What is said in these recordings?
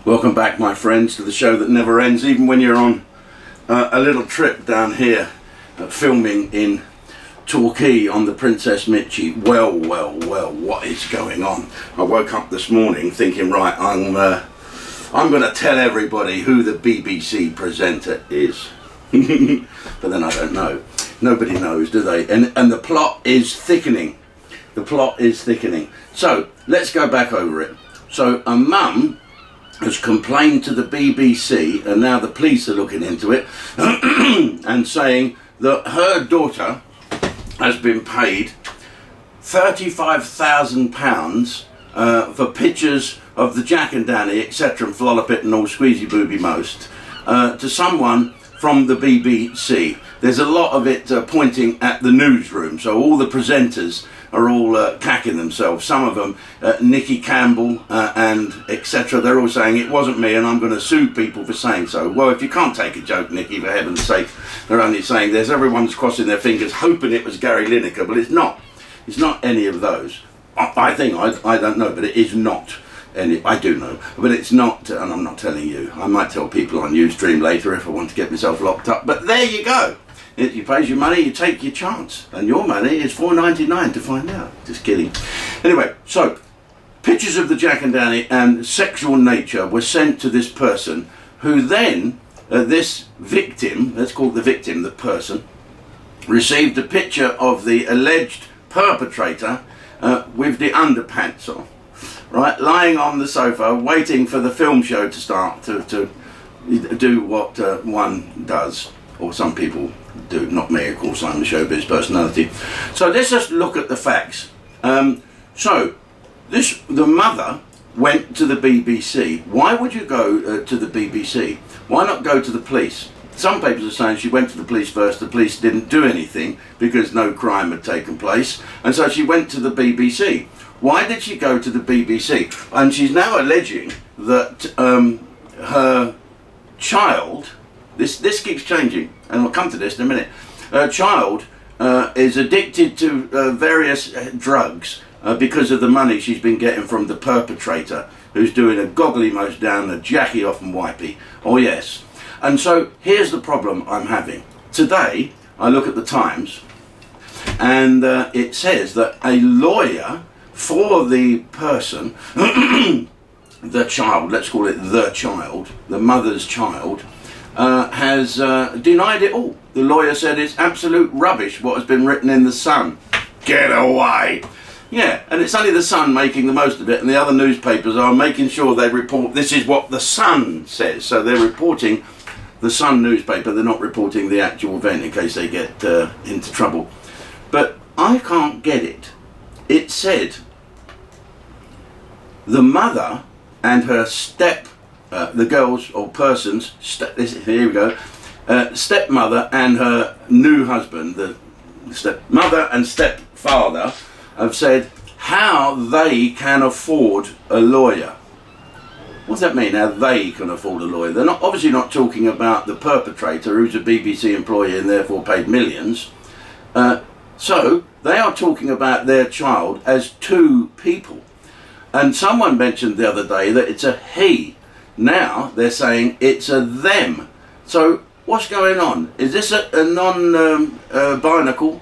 Welcome back, my friends, to the show that never ends, even when you're on a little trip down here filming in Torquay on the Princess Mitchie. Well, what is going on? I woke up this morning thinking, right, I'm going to tell everybody who the BBC presenter is. But then I don't know. Nobody knows, do they? And the plot is thickening. The plot is thickening. So, let's go back over it. So, a mum has complained to the BBC, and now the police are looking into it, and saying that her daughter has been paid £35,000 for pictures of the Jack and Danny, etc., and Flollopit and all squeezy booby most, to someone from the BBC. There's a lot of it pointing at the newsroom, so all the presenters are all cacking themselves. Some of them, Nikki Campbell and etc., they're all saying it wasn't me and I'm going to sue people for saying so. Well, if you can't take a joke, Nikki, for heaven's sake, they're only saying this. Everyone's crossing their fingers hoping it was Gary Lineker, but it's not. It's not any of those. I think, I don't know, but it is not any. I do know, but it's not, and I'm not telling you. I might tell people on Ustream later if I want to get myself locked up, but there you go. You pay your money, you take your chance, and your money is $4.99 to find out. Just kidding. Anyway, so pictures of the Jack and Danny and sexual nature were sent to this person, who then this victim, let's call it the victim, the person, received a picture of the alleged perpetrator with the underpants on, right, lying on the sofa, waiting for the film show to start to do what one does, or some people do, not me, of course, I'm a showbiz personality. So let's just look at the facts. The mother went to the BBC. Why would you go to the BBC? Why not go to the police? Some papers are saying she went to the police first, the police didn't do anything because no crime had taken place, and so she went to the BBC. Why did she go to the BBC? And she's now alleging that her child, this keeps changing, and I'll come to this in a minute. Her child is addicted to various drugs because of the money she's been getting from the perpetrator, who's doing a goggly most down, a jacky off and wipey. Oh yes. And so here's the problem I'm having. Today, I look at the Times, and it says that a lawyer for the person, the child, let's call it the child, the mother's child, has denied it all. The lawyer said it's absolute rubbish what has been written in the Sun. Get away! Yeah, and it's only the Sun making the most of it, and the other newspapers are making sure they report this is what the Sun says. So they're reporting the Sun newspaper, they're not reporting the actual event in case they get into trouble. But I can't get it. It said the mother and her the girls or persons, here we go, stepmother and her new husband, the stepmother and stepfather, have said how they can afford a lawyer. What does that mean, how they can afford a lawyer? They're obviously not talking about the perpetrator, who's a BBC employee and therefore paid millions. So they are talking about their child as two people. And someone mentioned the other day that it's a he. Now they're saying it's a them. So what's going on? Is this a non-binary?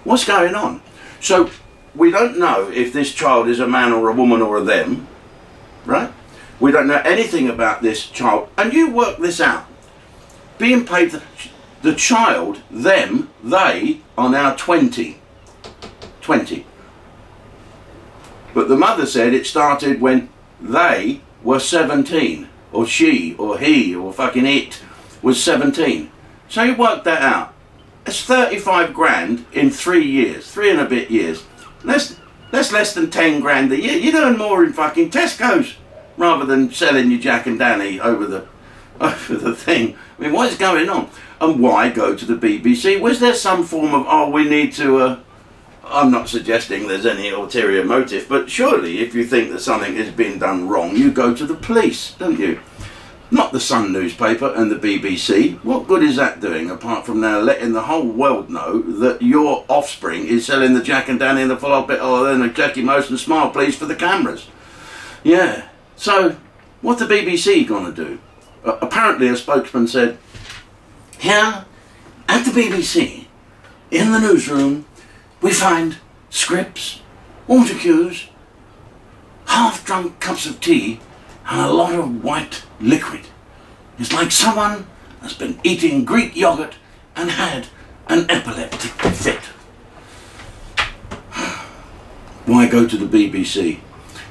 What's going on? So we don't know if this child is a man or a woman or a them, right? We don't know anything about this child. And you work this out. Being paid the child, them, they are now 20. 20. But the mother said it started when they were 17, or she, or he, or fucking it was 17. So you work that out. It's 35 grand in 3 years, 3 and a bit years. That's less than 10 grand a year. You'd earn more in fucking Tesco's rather than selling your Jack and Danny over the thing. I mean, what is going on? And why go to the BBC? Was there some form of, we need to I'm not suggesting there's any ulterior motive, but surely if you think that something has been done wrong, you go to the police, don't you? Not the Sun newspaper and the BBC. What good is that doing, apart from now letting the whole world know that your offspring is selling the Jack and Danny and the Flollopit, or then the Jackie Most and Smile Please for the cameras? Yeah. So, what's the BBC going to do? Apparently, a spokesman said, "Here at the BBC, in the newsroom, we find scripts, water cues, half-drunk cups of tea, and a lot of white liquid. It's like someone has been eating Greek yogurt and had an epileptic fit." Why go to the BBC?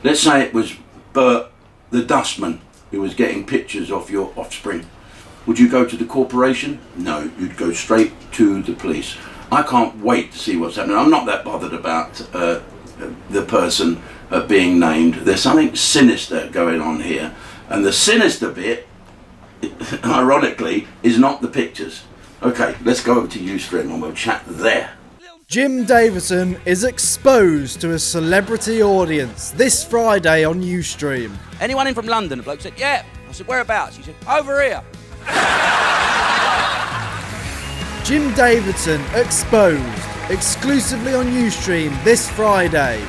Let's say it was Bert the dustman who was getting pictures of your offspring. Would you go to the corporation? No, you'd go straight to the police. I can't wait to see what's happening. I'm not that bothered about the person being named. There's something sinister going on here. And the sinister bit, ironically, is not the pictures. Okay, let's go over to Ustream and we'll chat there. Jim Davidson is exposed to a celebrity audience this Friday on Ustream. Anyone in from London? The bloke said, yeah. I said, whereabouts? He said, over here. Jim Davidson exposed exclusively on Ustream this Friday.